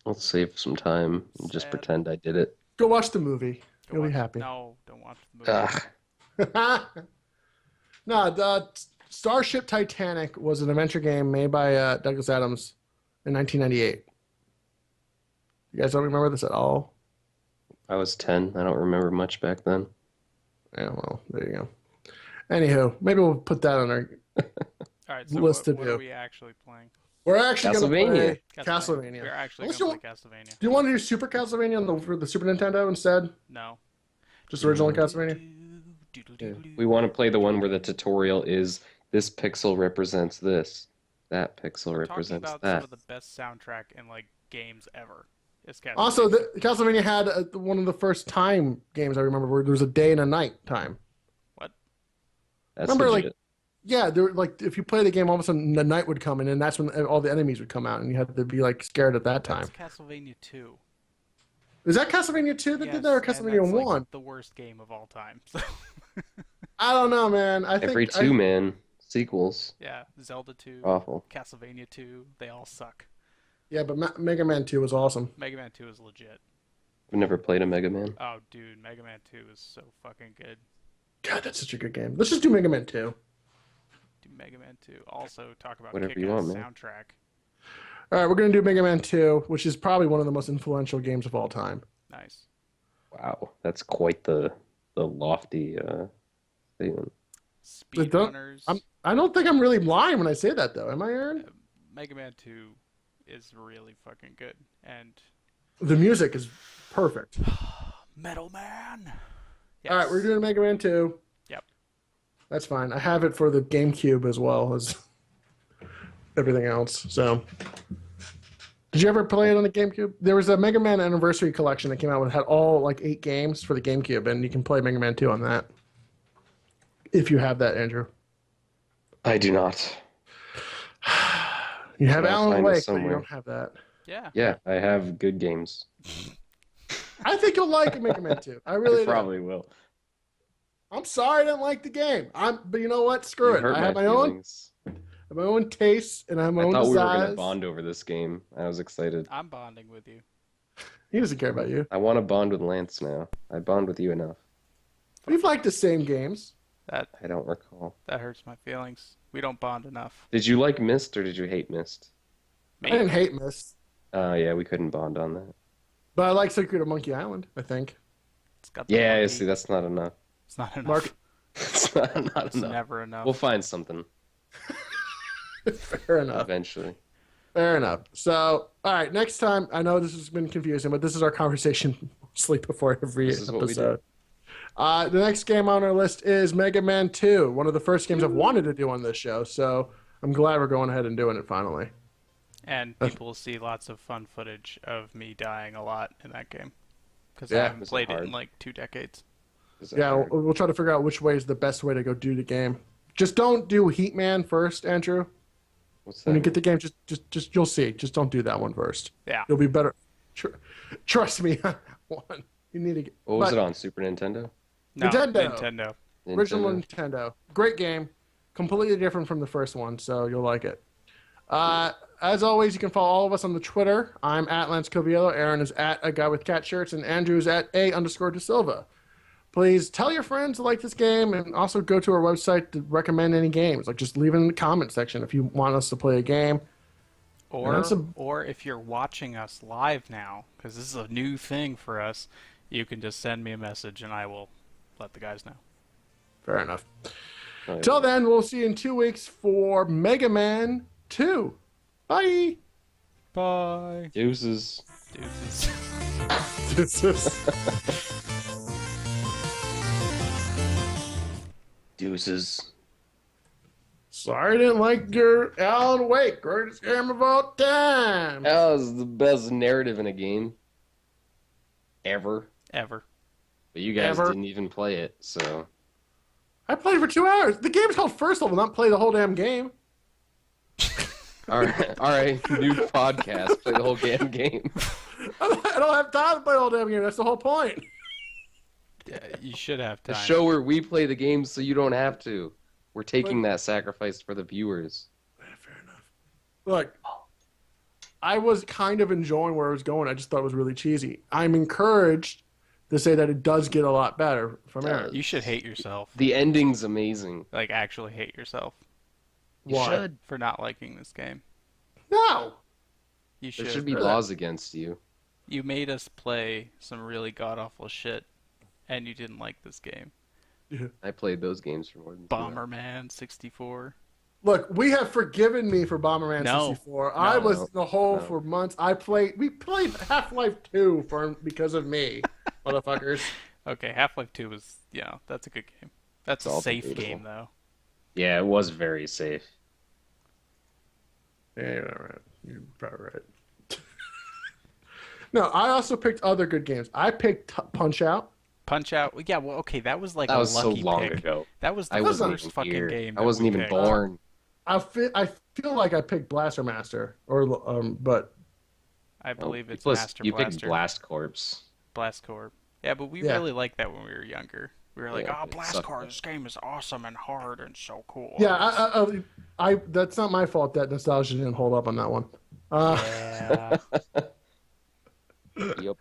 Let's save some time and just Sad. pretend I did it. Go watch the movie. Go You'll be watch- happy. No, don't watch the movie. Ugh. No, the Starship Titanic was an adventure game made by Douglas Adams in 1998. You guys don't remember this at all? I was 10. I don't remember much back then. Yeah, well, there you go. Anywho, maybe we'll put that on our All right, so list to what do. are we actually playing? We're actually going to Castlevania. play Castlevania. We're actually Unless going to play Castlevania. do you want to do Super Castlevania for the Super Nintendo instead? No. Just original Castlevania? Yeah. We want to play the one where the tutorial is this pixel represents this, that pixel Talking represents about that. some of the best soundtrack in like games ever. It's Castlevania. Also, Castlevania had one of the first time games I remember where there was a day and a night time. What? That's Remember, legit. like, yeah, there like if you play the game, all of a sudden the night would come in, and that's when all the enemies would come out, and you had to be like scared at that time. That's Castlevania 2. Is that Castlevania 2 that did that, or Yes, and Castlevania that's, 1? like, the worst game of all time. So. I don't know, man. I Every think two man sequels. Yeah, Zelda 2, Awful. Castlevania 2, they all suck. Yeah, but Mega Man 2 was awesome. Mega Man 2 is legit. I've never played a Mega Man. Oh, dude, Mega Man 2 is so fucking good. God, that's such a good game. Let's just do Mega Man 2. Do Mega Man 2. Also, talk about Whatever kick-ass you want, man. soundtrack. All right, we're going to do Mega Man 2, which is probably one of the most influential games of all time. Nice. Wow, that's quite the lofty statement. Speedrunners. I don't think I'm really lying when I say that, though. Am I, Aaron? Mega Man 2 is really fucking good. And The music is perfect. Metal Man. Yes. All right, we're doing Mega Man 2. Yep. That's fine. I have it for the GameCube as well as everything else. So, did you ever play it on the GameCube? There was a Mega Man Anniversary Collection that came out with had all like 8 games for the GameCube, and you can play Mega Man 2 on that. If you have that, Andrew. I do not. You have I'll Alan find it Wake, but you somewhere. don't have that. Yeah. Yeah, I have good games. I think you'll like Mega Man 2. I really I do. probably will. I'm sorry I didn't like the game. But you know what? Screw You it. hurt I have my feelings. own tastes, and I have my I own thought we were desires. gonna bond over this game. I was excited. I'm bonding with you. He doesn't care about you. I want to bond with Lance now. I bond with you enough. We've liked the same games. That I don't recall. hurts my feelings. We don't bond enough. Did you like Myst or did you hate Myst? Me? I didn't hate Myst, Yeah, we couldn't bond on that. but I like Secret of Monkey Island, I think. It's got the Yeah, monkey. see, that's not enough. It's not enough. Mark- It's not It's enough. never enough. We'll find something Fair enough. eventually. Fair enough. So, all right, next time, I know this has been confusing, but this is our conversation mostly before every This is what we episode. The next game on our list is Mega Man 2, one of the first games I've wanted to do on this show, so I'm glad we're going ahead and doing it finally. And people will see lots of fun footage of me dying a lot in that game. Because Yeah, I haven't is it played it hard? in like 2 decades. Is that Yeah, hard? we'll try to figure out which way is the best way to go do the game. Just don't do Heatman first, Andrew. What's When that? you get the game, just you'll see. Just don't do that one first. Yeah. You'll be better. Trust me on that one. You need to get. What was but it on? Super Nintendo? No, Nintendo. Nintendo. Original Nintendo. Great game. Completely different from the first one, so you'll like it. As always, you can follow all of us on the Twitter. I'm at Lance Coviello. Aaron is at A Guy with Cat Shirts, and Andrew is at A_DeSilva. Please tell your friends to like this game, and also go to our website to recommend any games. Like, just leave it in the comment section if you want us to play a game. Or if you're watching us live now, because this is a new thing for us, you can just send me a message and I will let the guys know. Fair enough. Oh, yeah. Till then, we'll see you in 2 weeks for Mega Man 2. Bye. Bye. Deuces. Deuces. Deuces. Sorry I didn't like your Alan Wake, greatest game of all time. That was the best narrative in a game ever. Ever. But you guys Ever. didn't even play it, so. I played for 2 hours. The game's called First Level, not play the whole damn game. All right. New podcast. Play the whole damn game. I don't have time to play the whole damn game. That's the whole point. Yeah, you should have A time. show where we play the game so you don't have to. We're taking that sacrifice for the viewers. Fair enough. Look, I was kind of enjoying where I was going. I just thought it was really cheesy. I'm encouraged to say that it does get a lot better from Aaron. You should hate yourself. The ending's amazing. Like, actually hate yourself You Why? should. for not liking this game. No. You should. There should be laws against you. You made us play some really god-awful shit, and you didn't like this game. I played those games for more than 2 hours. Bomberman 64. Look, we have forgiven me for Bomberman No. 64. I was in the hole No. for months. We played Half-Life 2 because of me, motherfuckers. Okay, Half-Life 2 was, that's a good game. That's It's a all safe debatable. game, though. Yeah, it was very safe. Yeah, you're right. You're probably right. No, I also picked other good games. I picked Punch-Out. Punch-Out, yeah, well, okay, that was like That a was so lucky long pick. ago. That was the I wasn't first even fucking here. game. I wasn't even born. I feel like I picked Blaster Master, but I believe it's Plus, Master you Blaster. picked Blast Corps. Blast Corps. Yeah, but we Yeah. really liked that when we were younger. We were like, Yeah, oh, it Blast sucked. Corps, this game is awesome and hard and so cool. yeah, I that's not my fault that nostalgia didn't hold up on that one. Yeah. Yep.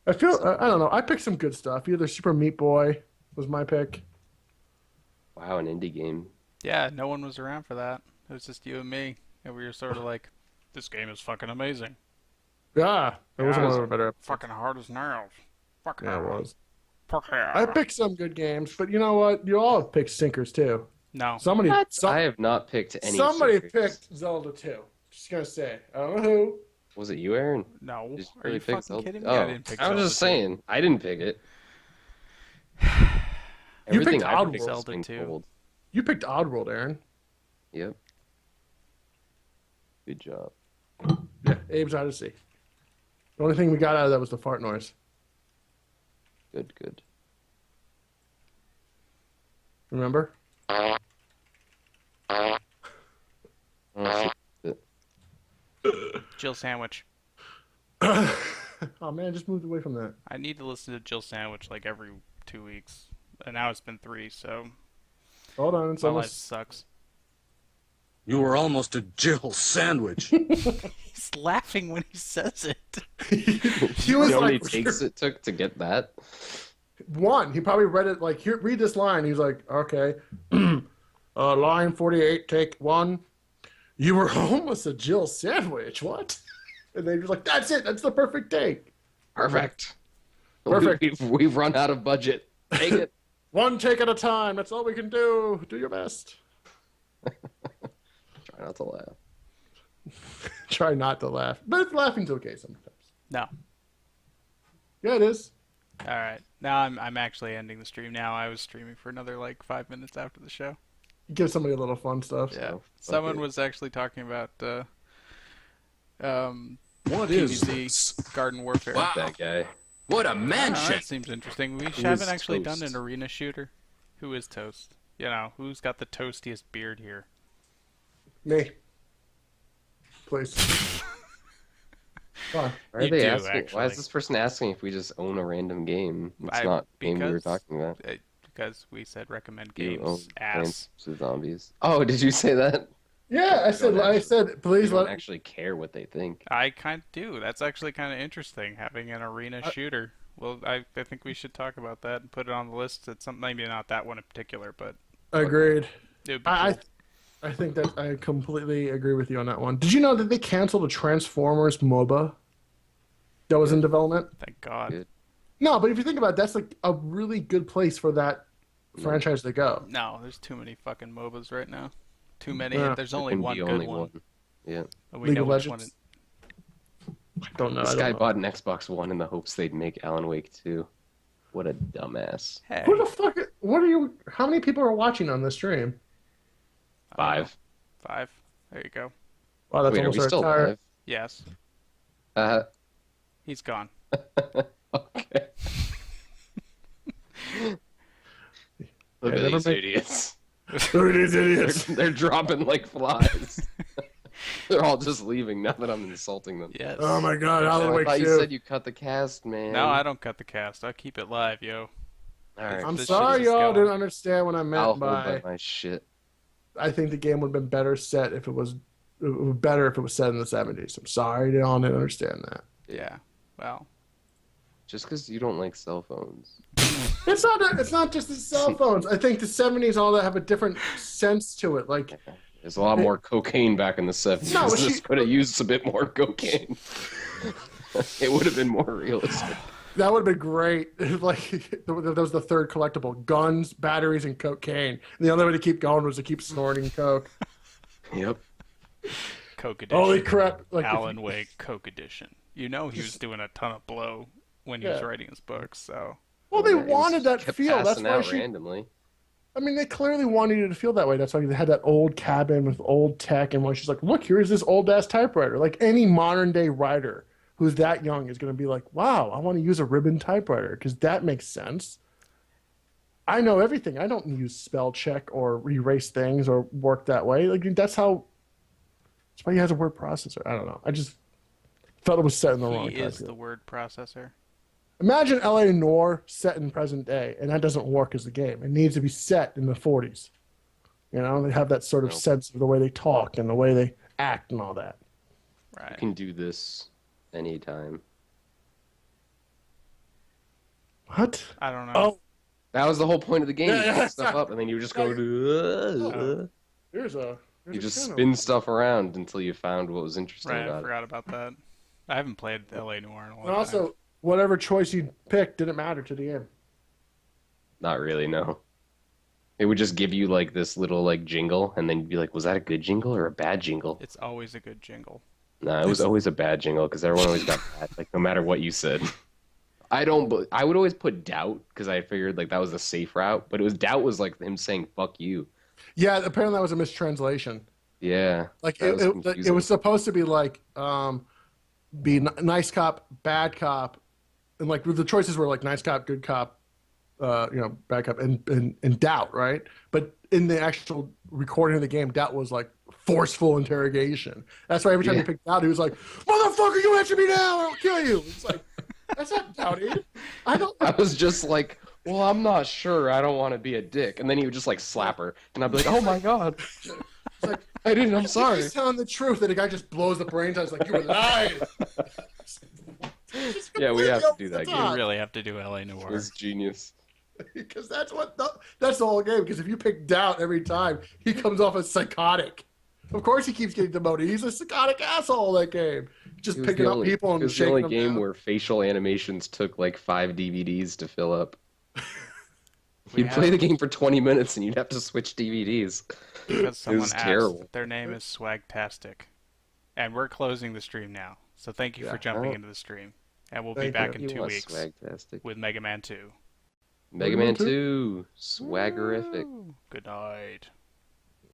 I don't know. I picked some good stuff. Either Super Meat Boy was my pick. Wow, an indie game. Yeah, no one was around for that. It was just you and me. And we were sort of like, this game is fucking amazing. Yeah, it was Yeah, one of the better. Fucking hard as nails. Fucking Yeah, it was. Fuck yeah. I picked some good games, but you know what? You all have picked stinkers too. No. I have not picked any. Somebody secrets. picked Zelda 2. Just gonna say. I don't know who. Was it you, Aaron? No. Did you Are really you pick fucking Zelda? kidding me? Oh, I didn't pick I was Zelda just 2. saying. I didn't pick it. You Everything picked I Oddworld. picked has Zelda been 2. cold. You picked Oddworld, Aaron. Yep. Good job. Yeah, Abe's Odyssey. The only thing we got out of that was the fart noise. Good, good. Remember? Oh, Jill Sandwich. Oh man, I just moved away from that. I need to listen to Jill Sandwich like every 2 weeks. And now it's been 3, so Hold on, it's my life almost. sucks. You were almost a Jill sandwich. He's laughing when he says it. He you was know how many like, takes it took to get that? one. He probably read it like, here, read this line. He's like, okay. Line 48, take 1. You were almost a Jill sandwich. What? And they were like, that's it. That's the perfect take. Perfect. Perfect. We've run out of budget. Take it. One take at a time. That's all we can do. Do your best. Try not to laugh. Try not to laugh. But laughing's okay sometimes. No. Yeah, it is. All right. Now I'm actually ending the stream now. I was streaming for another like 5 minutes after the show. Give somebody a little fun stuff. Yeah. So, Someone okay. was actually talking about What is PvZ, this? Garden Warfare. Wow. That guy. What a I don't know, mansion! that seems interesting. We Who haven't is actually Toast? done an arena shooter. Who is Toast? You know, who's got the toastiest beard here? Me. Please. Fine. Why are You they do, asking? Why actually. is this person asking if we just own a random game? It's not the game we were talking about. Because we said recommend You own games. Ass. Plants vs. Zombies. Oh, did you say that? Yeah, I said, You please don't let. actually care what they think. I kind of do. That's actually kind of interesting, having an arena shooter. Well, I think we should talk about that and put it on the list. It's something, maybe not that one in particular, but Agreed. it would be I cool. I think that I completely agree with you on that one. Did you know that they canceled a Transformers MOBA that was in development? Thank God. Good. No, but if you think about it, that's like a really good place for that franchise to go. No, there's too many fucking MOBAs right now. Too many. Yeah. There's There only can one be good only one. Yeah. And we League know of which one. Legends? I don't know. This I don't guy know. bought an Xbox One in the hopes they'd make Alan Wake 2. What a dumbass. Hey, Who the fuck? What are you? How many people are watching on this stream? I don't know. 5. 5. There you go. Wow, that's Wait, are we almost still our entire. live? Yes. He's gone. Okay. Look Yeah, at never these make- idiots. Who are these idiots? They're dropping like flies. They're all just leaving now that I'm insulting them. Yes. Oh my god, Oh, Alan I Wake thought you 2. said you cut the cast, man. No, I don't cut the cast. I keep it live, yo. All right. I'm This sorry, shit is y'all going. didn't understand what I meant I'll hold by. by my shit. I think the game would have been better set if it was better if it was set in the 70s. I'm sorry, y'all didn't understand that. Yeah. Well, Just because you don't like cell phones. It's not just the cell phones. I think the 70s all that have a different sense to it. Like There's a lot more cocaine back in the 70s. No, but This she- could have used a bit more cocaine. It would have been more realistic. That would have been great. Like that was the third collectible: guns, batteries, and cocaine. And the only way to keep going was to keep snorting coke. Yep. Coke edition. Holy crap! Like Alan Wake Coke edition. You know he was doing a ton of blow when he was writing his books. So. Well, they Yeah, he wanted that kept feel. That's passing why out she. randomly. I mean, they clearly wanted you to feel that way. That's why they had that old cabin with old tech, and why she's like, "Look, here's this old ass typewriter." Like any modern day writer who's that young is going to be like, "Wow, I want to use a ribbon typewriter because that makes sense." I know everything. I don't use spell check or erase things or work that way. Like that's why he has a word processor. I don't know. I just felt it was set in the wrong time. He is the word processor. Imagine L.A. Noir set in present day, and that doesn't work as a game. It needs to be set in the 40s. You know, they have that sort of sense of the way they talk and the way they act and all that. Right. You can do this anytime. What? I don't know. Oh, That was the whole point of the game. Yeah, You yeah. pick stuff up, and then you just go to. here's a. You just spin stuff around until you found what was interesting Right, I about it. forgot about that. I haven't played L.A. Noir in a long And time. also, whatever choice you picked didn't matter to the game. Not really, no. It would just give you like this little like jingle, and then you'd be like, "Was that a good jingle or a bad jingle?" It's always a good jingle. No, it was always a bad jingle because everyone always got bad, like no matter what you said. I would always put doubt because I figured like that was the safe route, but doubt was like him saying "fuck you." Yeah, apparently that was a mistranslation. Yeah, Like that was it confusing. was supposed to be like nice cop, bad cop, and like the choices were like nice cop, good cop, bad cop, and doubt, right? But in the actual recording of the game, doubt was like forceful interrogation. That's why every time he picked doubt, he was like, "Motherfucker, you answer me now, or I'll kill you." It's like that's not doubting. I was just like, well, I'm not sure. I don't want to be a dick. And then he would just like slap her, and I'd be like, oh my god. It's like, I didn't. I'm sorry. He's telling the truth, and the guy just blows the brains out. It's like you were lying. Yeah, we have to do that You game. really have to do L.A. Noir. It's genius. Because that's the whole game. Because if you pick doubt every time, he comes off as psychotic. Of course, he keeps getting demoted. He's a psychotic asshole in that game. Just picking up people and It was the shaking only them game down. where facial animations took like 5 DVDs to fill up. You'd play the game for 20 minutes and you'd have to switch DVDs. Because someone was asked, terrible. their name is Swagtastic. And we're closing the stream now. So thank you for jumping into the stream. And we'll be Thank back you. in You 2 was weeks swagtastic. with Mega Man 2. Mega Man 2, swaggerific. Good night.